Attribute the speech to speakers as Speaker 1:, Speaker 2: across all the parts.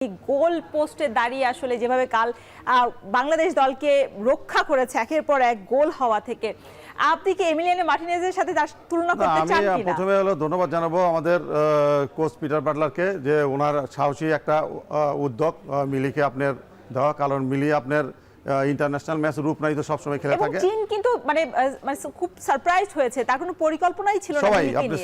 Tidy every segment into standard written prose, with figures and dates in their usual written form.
Speaker 1: গোল পোস্টে দাঁড়িয়ে আসলে যেভাবে কাল বাংলাদেশ দলকে রক্ষা করেছে একের পর এক গোল হওয়া থেকে, আপনি কি এমিলিয়ানো মার্টিনেজের সাথে তার তুলনা করতে চান কিনা?
Speaker 2: আমি প্রথমে ধন্যবাদ জানাবো আমাদের কোচ পিটার বাটলারকে, যে ওনার সাহসী একটা উদ্যোগ মিলিকে আপনার দেওয়া, কারণ মিলি আপনার ইন্টারন্যাশনাল ম্যাচ রূপ নাই তো সবসময় খেলে থাকে।
Speaker 1: চীন কিন্তু মানে খুব সারপ্রাইজ হয়েছে, তার কোনো পরিকল্পনাই ছিল না।
Speaker 2: সবাই আপনি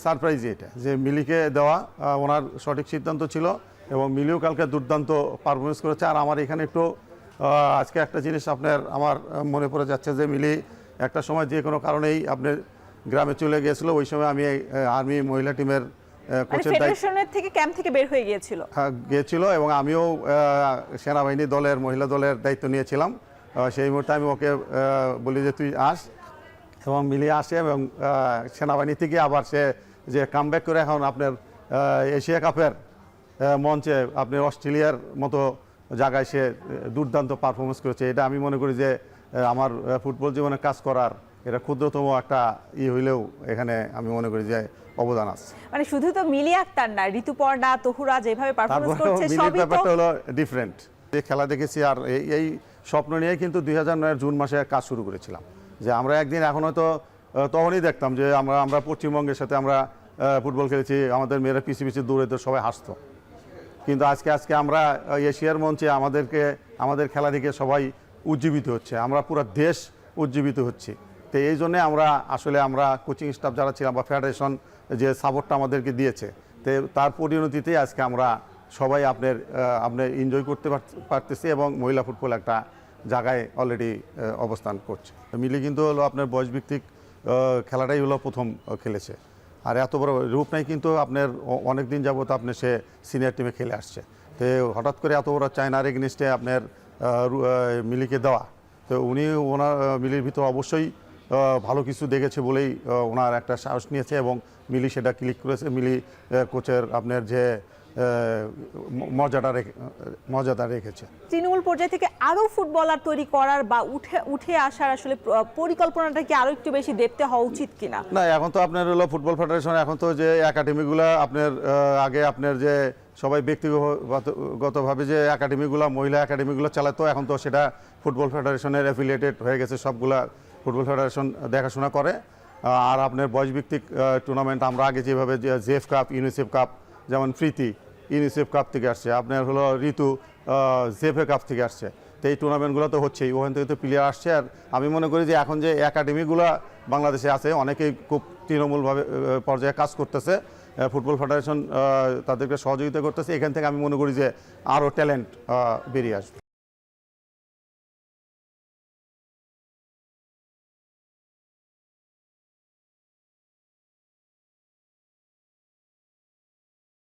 Speaker 2: সারপ্রাইজ এটা যে মিলিকে দেওয়া ওনার সঠিক সিদ্ধান্ত ছিল, এবং মিলিও কালকে দুর্দান্ত পারফরমেন্স করেছে। আর আমার এখানে একটু আজকে একটা জিনিস আমার মনে পড়ে যাচ্ছে, যে মিলি একটা সময় যে কোনো কারণেই আপনার গ্রামে চলে গিয়েছিল। ওই সময় আমি আর্মি মহিলা টিমের কোচের
Speaker 1: থেকে ক্যাম্প থেকে বের হয়ে
Speaker 2: গিয়েছিল, এবং আমিও সেনাবাহিনী দলের মহিলা দলের দায়িত্ব নিয়েছিলাম। সেই মুহূর্তে আমি ওকে বলি যে তুই আস, এবং মিলি আসে, এবং সেনাবাহিনী থেকে আবার সে যে কামব্যাক করে এখন আপনার এশিয়া কাপের মঞ্চে আপনি অস্ট্রেলিয়ার মতো জায়গায় সে দুর্দান্ত পারফরমেন্স করেছে। এটা আমি মনে করি যে আমার ফুটবল জীবনে কাজ করার এটা ক্ষুদ্রতম একটা হইলেও এখানে আমি মনে করি যে অবদান আছে।
Speaker 1: মানে শুধু তো মিলি আক্তার না, ঋতুপর্ণা, তহুরা যেভাবে পারফরমেন্স করছে সবই তো
Speaker 2: ব্যাপারটা হলো ডিফারেন্ট। যে খেলা দেখেছি, আর এই স্বপ্ন নিয়ে কিন্তু 2009 জুন মাসে কাজ শুরু করেছিলাম, যে আমরা একদিন এখন হয়তো তখনই দেখতাম যে আমরা পশ্চিমবঙ্গের সাথে আমরা ফুটবল খেলেছি, আমাদের মেয়েরা পিছিয়ে পিছিয়ে দৌড়ে সবাই হাসতো। কিন্তু আজকে আমরা এশিয়ার মঞ্চে আমাদের খেলা দেখে সবাই উজ্জীবিত হচ্ছে, আমরা পুরো দেশ উজ্জীবিত হচ্ছে। তো এই জন্যে আমরা কোচিং স্টাফ যারা ছিলাম বা ফেডারেশন যে সাপোর্টটা আমাদেরকে দিয়েছে, তো তার পরিণতিতে আজকে আমরা সবাই আপনার এনজয় করতে পারতেছি, এবং মহিলা ফুটবল একটা জায়গায় অলরেডি অবস্থান করছে। মিলি কিন্তু হলো আপনার বয়সভিত্তিক খেলাটাই হলো প্রথম খেলেছে, আর এত বড় রূপ নাই, কিন্তু আপনার অনেক দিন যাবত আপনি সে সিনিয়র টিমে খেলে আসছে। তো হঠাৎ করে এত বড় চায়নার এগেনিস্টে আপনার মিলিকে দেওয়া, তো ওনার মিলির ভিতর অবশ্যই ভালো কিছু দেখেছে বলেই ওনার একটা সাহস নিয়েছে, এবং মিলি সেটা ক্লিক করেছে। মিলি কোচের আপনার যে মর্যাদা রেখেছে।
Speaker 1: তৃণমূল পর্যায় থেকে আরো ফুটবলার তৈরি করার বা উঠে আসার আসলে পরিকল্পনাটা কি আরো একটু বেশি দেখতে হওয়া উচিত কিনা?
Speaker 2: না, এখন তো আপনার হলো ফুটবল ফেডারেশন, এখন তো যে একাডেমিগুলো আপনার আগে আপনার যে সবাই ব্যক্তিগতভাবে যে একাডেমিগুলো মহিলা একাডেমিগুলো চালাতো, এখন তো সেটা ফুটবল ফেডারেশনের অ্যাফিলিয়েটেড হয়ে গেছে, সবগুলা ফুটবল ফেডারেশন দেখাশোনা করে। আর আপনার বয়সভিত্তিক টুর্নামেন্ট আমরা আগে যেভাবে জেএফ কাপ, ইউনিসেফ কাপ, যেমন প্রীতি ইউনিসেফ কাপ থেকে আসছে, আপনার হলো ঋতু জেফে কাপ থেকে আসছে, তো এই টুর্নামেন্টগুলো তো হচ্ছেই, ওখান থেকে তো প্লেয়ার আসছে। আর আমি মনে করি যে এখন যে একাডেমিগুলো বাংলাদেশে আছে, অনেকেই খুব তৃণমূলভাবে পর্যায়ে কাজ করতেছে, ফুটবল ফেডারেশন তাদেরকে সহযোগিতা করতেছে। এখান থেকে আমি মনে করি যে আরও ট্যালেন্ট বেরিয়ে আসবে।